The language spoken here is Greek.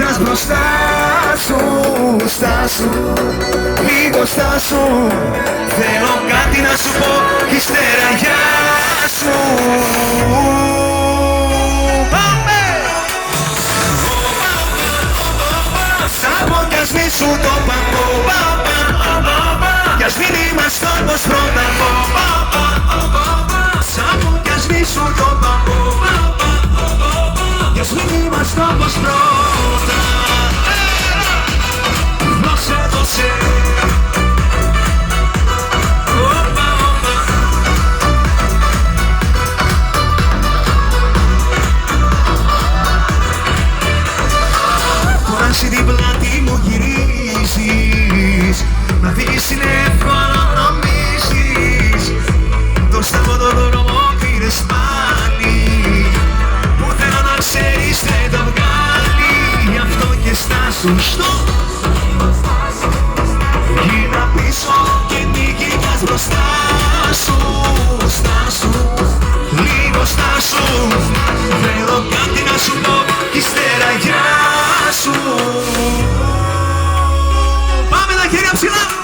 κοιτάς μπροστά σου, στάσου, λίγο στάσου. Θέλω κάτι να σου πω, ύστερα γεια σου. Πάμε! Θα πω κι ας μη σου το παπώ, κι ας μην είμαστε όπως πρώτα. Θα πω κι ας μη σου το παπώ, κι ας μην είμαστε όπως πρώτα. Δώσε, δώσε. Τώρα εσύ την πλάτη μου γυρίζεις, να δεις είναι εύκολο νομίζεις. Το σταυρό το δρόμο πήρες πάλι, που θέλω να ξέρεις δεν το βγάλει. Γι' αυτό και στάσου στο γύρνα πίσω και μη κοιτάς μπροστά σου. Στάσου, λίγο στάσου. Θέλω κάτι να σου πω κι ύστερα γεια σου. Πάμε τα χέρια ψηλά.